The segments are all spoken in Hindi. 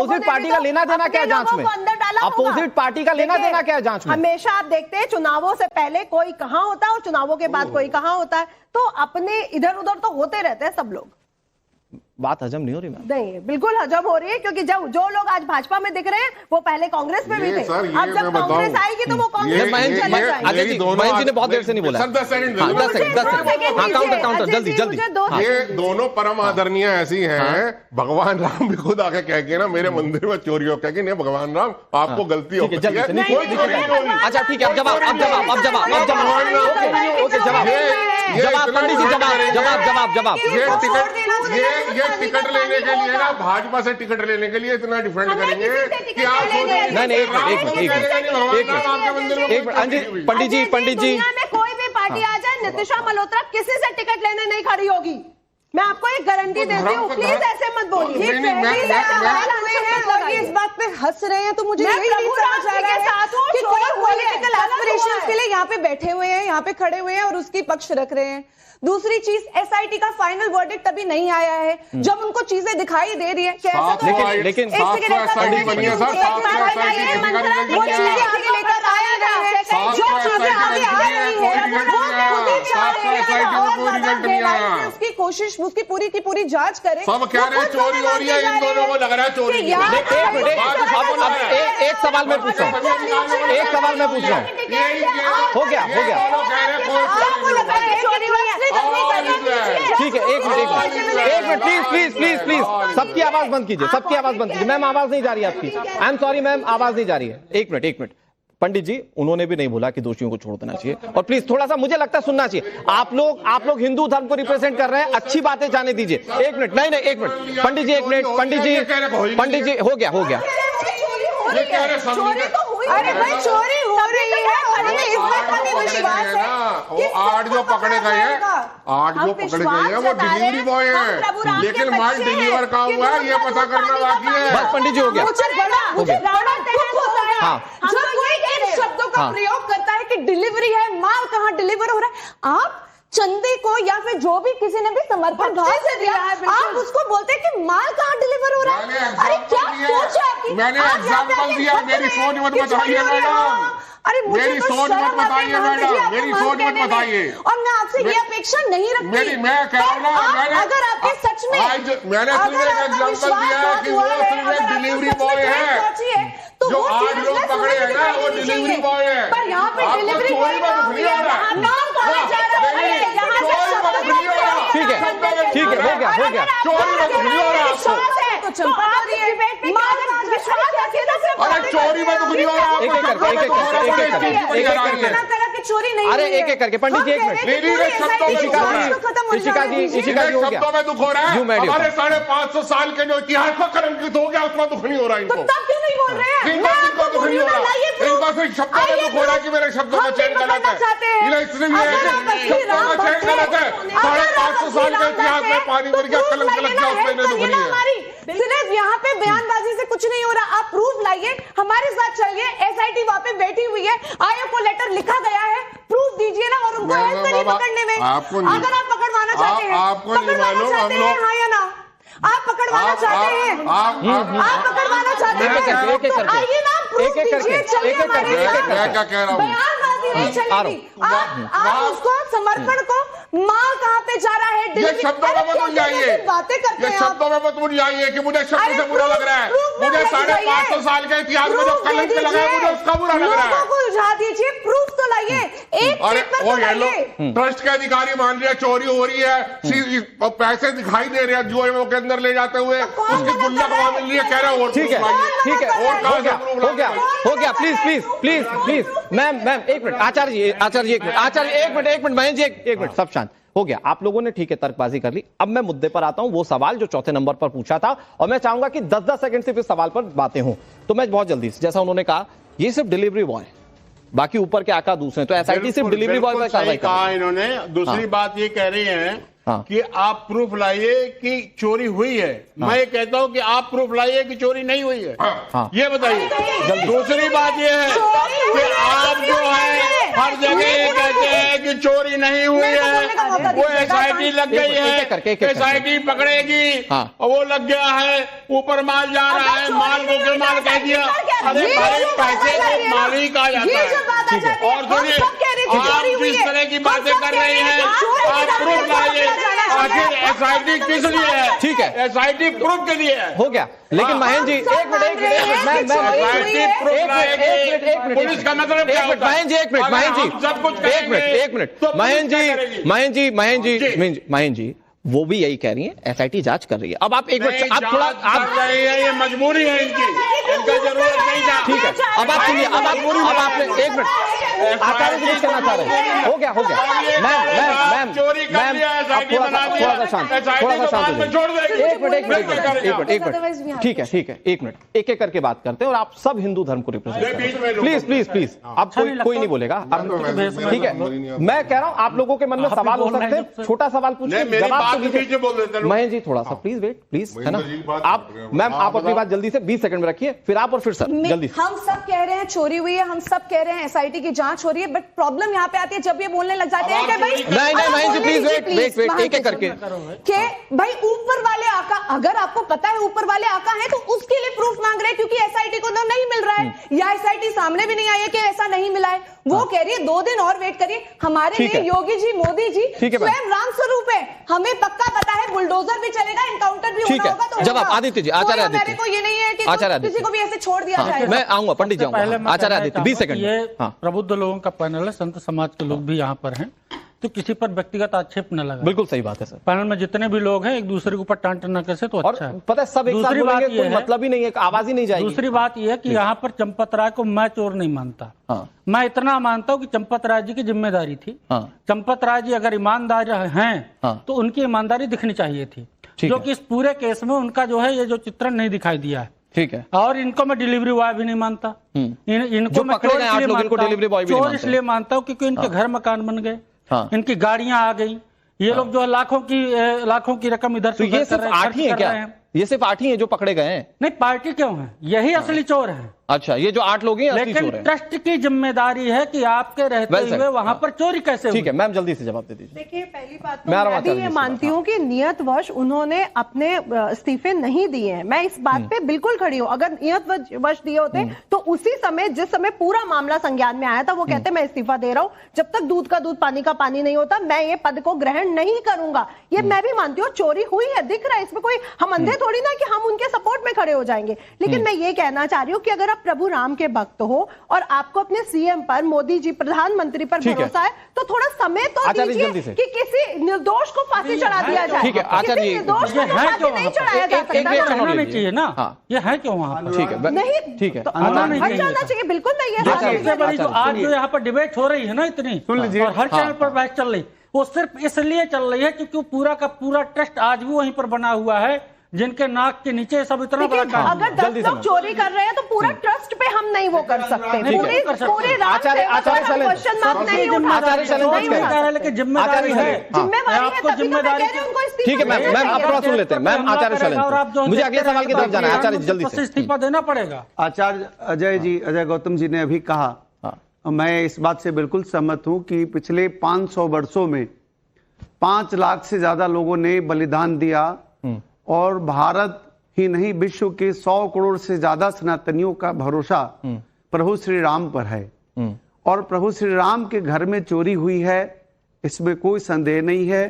अपोजिट पार्टी का लेना देना क्या है जांच में? अपोजिट पार्टी का लेना देना क्या है जांच में? हमेशा आप देखते हैं चुनावों से पहले कोई कहां होता है और चुनावों के बाद कोई कहां होता है, तो अपने इधर उधर तो होते रहते हैं सब लोग। बात हजम नहीं हो रही मैम? नहीं, बिल्कुल हजम हो रही है, क्योंकि जब जो लोग आज भाजपा में दिख रहे हैं वो पहले कांग्रेस में भी थे। अब जब कांग्रेस आएगी तो वो कांग्रेस महेंद्र जी ने बहुत देर से नहीं बोला। 10 सेकंड काउंटर जल्दी जल्दी। ये दोनों परम आदरणीय ऐसी हैं, भगवान राम भी खुद आके कह के ना मेरे मंदिर में चोरी हो, कह के नहीं भगवान राम आपको गलती हो गई है। अच्छा ठीक है, अब जवाब पंडित जी, जवाब। ये टिकट लेने के लिए ना, भाजपा से टिकट लेने के लिए इतना डिफेंड करेंगे कि आप नहीं, एक मिनट पंडित जी, दुनिया में कोई भी पार्टी आ जाए, नीतिशा मल्होत्रा किसी से टिकट लेने नहीं खड़ी होगी। मैं आपको एक गारंटी देती हूँ, प्लीज ऐसे मत बोलिए। इस बात पे हंस रहे हैं तो मुझे यही नहीं समझ आ रहा है कि कोई पॉलिटिकल एस्पिरेशंस के लिए यहाँ पे बैठे हुए हैं, यहाँ पे खड़े हुए हैं और उसकी पक्ष रख रहे हैं। दूसरी चीज, एसआईटी का फाइनल वर्डिक्ट अभी नहीं आया है, जब उनको चीजें दिखाई दे रही है कि ऐसा तो लेकिन वो चीजें आगे लेकर आया गया है, जो चीजें आगे आ रही है उसकी कोशिश, उसकी पूरी की पूरी जांच करें। सब कह रहे हैं चोरी हो रही है, इन दोनों को लग रहा है चोरी। एक सवाल मैं पूछ रहा हूँ, हो गया ठीक है, एक मिनट प्लीज सबकी आवाज बंद कीजिए। मैम आवाज नहीं जा रही है आपकी, आई एम सॉरी मैम, आवाज नहीं जा रही है। एक मिनट पंडित जी, उन्होंने भी नहीं बोला कि दोषियों को छोड़ देना चाहिए, और प्लीज थोड़ा सा मुझे लगता है सुनना चाहिए। आप लोग हिंदू धर्म को रिप्रेजेंट कर रहे हैं, अच्छी बातें जाने दीजिए। एक मिनट पंडित जी, एक मिनट पंडित जी, हो गया। अरे भाई चोरी हो रही है और हमें इस बात का भी विश्वास है वो 8 जो पकड़े गए हैं, वो डिलीवरी बॉय है, लेकिन माल डिलीवर कहाँ हुआ है ये पता करना बाकी है। बस पंडित जी हो गया। मुझे बड़ा दुख होता है जब कोई इन शब्दों का प्रयोग करता है कि डिलीवरी है, माल कहाँ डिलीवर हो रहा है। आप चंदे को या फिर जो भी किसी ने भी समर्थन भाव से दिया है, आप उसको बोलते हैं कि माल कहाँ डिलीवर हो रहा है। अरे क्या सोच है आपकी? मैंने एग्जाम्पल दिया, मेरी सोच मत बताइए मैडम। अरे मेरी सोच मत बताइए मैडम, मेरी सोच मत बताइए। और मैं आपसे ये अपेक्षा नहीं रखती। मैं कह रहा हूँ, अगर आपके सच में मैंने सिर्फ एक एग्जाम्पल दिया है कि वो सिर्फ एक डिलीवरी बॉय है, तो जो 8 लोग पकड़े हैं ना वो डिलीवरी बॉय है। पर यहाँ पे डिलीवरी बॉय ठीक है, हो गया। चोरी में दुखी हो रहा है, तो चंपा अरे चोरी में दुखी हो रहा है, चोरी नहीं। अरे एक करके पंडित जी, एक मिनट। इशिका जी हो गया। शब्दों में दुख हो रहा है, हमारे 550 साल के जो इतिहास को कलंकित हो गया उसमें दुख नहीं हो रहा इनको। तब क्यों नहीं बोल रहे हैं? इनको दुख नहीं हो रहा, इनको सिर्फ शब्दों में दुख हो रहा है कि मेरे शब्दों का चयन गलत है। शब्दों का चयन गलत है, 550 साल के इतिहास में पानी भर गया, कलंक लग गया, उसमें दुख नहीं है। सिर्फ यहाँ पे बयानबाजी से कुछ नहीं हो रहा, आप प्रूफ लाइए, हमारे साथ चलिए। एसआईटी वहां पे बैठी हुई है, आयोग को लेटर लिखा गया है, प्रूफ दीजिए ना, और उनको हेल्प करिए पकड़ने में। अगर आप पकड़वाना चाहते हैं, हाँ या ना? आप पकड़वाना चाहते हैं, आप पकड़वाना चाहते हैं, आइए ना, प्रूफ दीजिए, चलिए हमारे साथ। बयानबाजी नहीं चलेगी, आप उसको समर्पण को माल कहाँ पे जा रहा है, ये शब्दों में मत उलझाइए, बातें करते हैं। ये शब्दों में मत उलझाइए कि मुझे शब्द से बुरा लग रहा है। मुझे 550 साल के इतिहास में जो कलंक लगा है मुझे उसका बुरा लग रहा है। लोगों को उलझा दीजिए, प्रूफ तो लाइए, एक पेपर तो लाइए। ट्रस्ट के अधिकारी मान लिया चोरी हो रही है, पैसे दिखाई दे रहे हैं जुए के अंदर ले जाते हुए, उसकी गुल्लक वहां मिल रही है, कह रहे ठीक है, हो गया। प्लीज मैम एक मिनट, आचार्य एक मिनट, महेंद्र जी एक मिनट, सब शांत हो गया। आप लोगों ने ठीक है तर्कबाजी कर ली। अब मैं मुद्दे पर आता हूं, वो सवाल जो चौथे नंबर पर पूछा था, और मैं चाहूंगा कि 10-10 सेकंड सिर्फ इस सवाल पर बातें हों। तो मैं बहुत जल्दी से, जैसा उन्होंने कहा, ये सिर्फ डिलीवरी बॉय, बाकी ऊपर के आका दूसरे, तो एसआईटी सिर्फ डिलीवरी बॉय पर कार्रवाई कहा इन्होंने। दूसरी बात ये कह रही है कि आप प्रूफ लाइए कि चोरी हुई है। मैं ये कहता हूं कि आप प्रूफ लाइए कि चोरी नहीं हुई है, ये बताइए। दूसरी बात ये है कि आप जो है हर जगह ये कहते हैं कि चोरी नहीं हुई है, वो एसआईटी लग गई है, एसआईटी पकड़ेगी, और वो लग गया है, ऊपर माल जा रहा है, माल मुसलमान कह दिया। अरे भाई पैसे को माल ही कहा जाता है। और सुनिए, आप जिस तरह की बातें कर रहे हैं, आप प्रूफ लाइए। आखिर एसआईटी किस लिए है? ठीक है, एसआईटी प्रूफ के लिए है। हो गया। लेकिन महेंद्र जी एक मिनट पुलिस का मतलब क्या होता है? सब कुछ एक मिनट महेंद्र जी वो भी यही कह रही है, एसआईटी जांच कर रही है। अब आप एक मिनट, आप थोड़ा आप कर रहे हैं, ये मजबूरी है इनकी, इनका जरूरत नहीं था। ठीक है, अब आप सुनिए, अब आपने एक मिनट आचार्य जी कुछ कहना चाह रहे हैं। हो गया मैम चोरी कर लिया, एसआईटी बना दिया, थोड़ा सा शांत छोड़ देंगे। एक मिनट ठीक है एक मिनट, एक एक करके बात करते हैं और आप सब हिंदू धर्म को रिप्रेजेंट प्लीज अब कोई नहीं बोलेगा। ठीक है, मैं कह रहा हूं आप लोगों के मन में सवाल हो सकते हैं, छोटा सवाल पूछिए, जवाब महेंद्र जी थोड़ा सा प्लीज वेट प्लीज, है ना। आप मैम आप अपनी बात जल्दी से 20 सेकंड में रखिए, फिर आप और फिर सर जल्दी से। हम सब कह रहे हैं चोरी हुई है, हम सब कह रहे हैं एसआईटी की जांच हो रही है, बट प्रॉब्लम यहाँ पे आती है जब ये बोलने लग जाते हैं कि भाई नहीं महेंद्र जी प्लीज वेट एक एक करके कि भाई ऊपर वाले आका, अगर आपको पता है ऊपर वाले आका है तो उसके लिए प्रूफ मांग रहे हैं, क्योंकि एसआईटी को तो नहीं मिल रहा है या एसआईटी सामने भी नहीं आई है कि ऐसा नहीं मिला है। वो कह रही है 2 दिन और वेट करिए। हमारे लिए योगी जी, मोदी जी स्वयं राम स्वरूप है, हमें पक्का पता है बुलडोजर भी चलेगा, एनकाउंटर भी होना होगा। तो जवाब आदित्य जी, आचार्य आदित्य को ये नहीं है कि किसी को भी ऐसे छोड़ दिया जाए। मैं आऊंगा पंडित जी, आचार्य आदित्य 20 सेकंड। ये प्रबुद्ध लोगों का पैनल है, संत समाज के लोग भी यहाँ पर हैं, तो किसी पर व्यक्तिगत आक्षेप न लगा। बिल्कुल सही बात है सर। पैनल में जितने भी लोग हैं एक दूसरे के ऊपर टांट न कैसे तो अच्छा है। पता है सब एक साथ बोलेंगे कोई मतलब ही नहीं है, आवाज ही नहीं जाएगी। दूसरी बात यह है कि यहाँ पर चंपत राय को मैं चोर नहीं मानता। मैं इतना मानता हूँ कि चंपत राय जी की जिम्मेदारी थी। चंपत राय जी अगर ईमानदार हैं तो उनकी ईमानदारी दिखनी चाहिए थी, जो कि इस पूरे केस में उनका जो है ये जो चित्रण नहीं दिखाई दिया है। ठीक है, और इनको मैं डिलीवरी बॉय भी नहीं मानता, इनको मैं चोर इसलिए मानता हूँ क्योंकि इनके घर मकान बन गए, इनकी गाड़ियां आ गई, ये लोग जो है लाखों की रकम इधर से ये सिर्फ 8 ही है क्या? ये सिर्फ 8 ही है जो पकड़े गए हैं? नहीं, पार्टी क्यों है, यही असली चोर है। अच्छा, ये जो 8 लोग हैं असली चोर लेकिन हैं। ट्रस्ट की जिम्मेदारी है कि आपके रहते हुए वहां पर चोरी कैसे हुई? ठीक है मैम जल्दी से जवाब दे दीजिए। देखिए पहली बात तो मैं भी ये मानती हूँ कि नियतवश उन्होंने अपने इस्तीफे नहीं दिए हैं, मैं इस बात पे बिल्कुल खड़ी हूँ। अगर नियतवश दिए होते तो उसी समय जिस समय पूरा मामला संज्ञान में आया था वो कहते मैं इस्तीफा दे रहा हूँ, जब तक दूध का दूध पानी का पानी नहीं होता मैं ये पद को ग्रहण नहीं करूंगा। ये मैं भी मानती हूँ, चोरी हुई है, दिख रहा है, इसमें कोई हम अंधे थोड़ी ना कि हम उनके सपोर्ट में खड़े हो जाएंगे। लेकिन मैं ये कहना चाह रही हूँ कि अगर आप प्रभु राम के भक्त हो और आपको अपने सीएम पर, मोदी जी प्रधानमंत्री पर भरोसा है तो थोड़ा समय तो दीजिए कि किसी निर्दोष को फांसी चढ़ा दिया जाए। ठीक है आचार्य जी, निर्दोष को फांसी नहीं चढ़ाया जा सकता, नहीं चाहिए ना, ये है क्यों वहाँ पर? ठीक है नहीं, ठीक है, हट जाना चाहिए, बिल्कुल नहीं है। आज जो यहाँ पर डिबेट हो रही है ना इतनी, और हर चैनल पर बहस चल रही, वो सिर्फ इसलिए चल रही है क्योंकि पूरा का पूरा ट्रस्ट आज भी वहीं पर बना हुआ है, जिनके नाक के नीचे सब इतना बड़ा काम। अगर 10 लोग चोरी कर रहे हैं तो पूरा ट्रस्ट पे हम नहीं वो कर सकते। पूरे क्वेश्चन मार्क नहीं उठा, लेकिन जिम्मेदारी है, आपको जिम्मेदारी। ठीक है मैम आप थोड़ा सुन लेते हैं। मैम आचार्य शैलेंद्र, मुझे अगले सवाल की तरफ जाना है। आचार्य जल्दी से इस्तीफा देना पड़ेगा। आचार्य अजय गौतम जी ने अभी कहा, मैं इस बात से बिल्कुल सहमत हूं कि पिछले 500 वर्षों में 5 लाख से ज्यादा लोगों ने बलिदान दिया और भारत ही नहीं विश्व के 100 करोड़ से ज्यादा सनातनियों का भरोसा प्रभु श्री राम पर है। और प्रभु श्री राम के घर में चोरी हुई है, इसमें कोई संदेह नहीं है।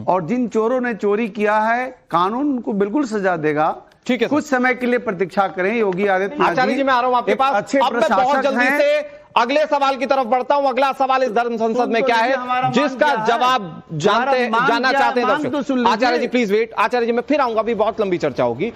और जिन चोरों ने चोरी किया है कानून उनको बिल्कुल सजा देगा। ठीक है, कुछ समय के लिए प्रतीक्षा करें। योगी आदित्यनाथ आचार्य जी मैं आ रहा हूं आपके पास। अच्छे अब मैं बहुत जल्दी से अगले सवाल की तरफ बढ़ता हूं। अगला सवाल इस धर्म संसद में क्या है जिसका जवाब जाना चाहते हैं दर्शक। आचार्य जी प्लीज वेट, आचार्य जी मैं फिर आऊंगा, अभी बहुत लंबी चर्चा होगी।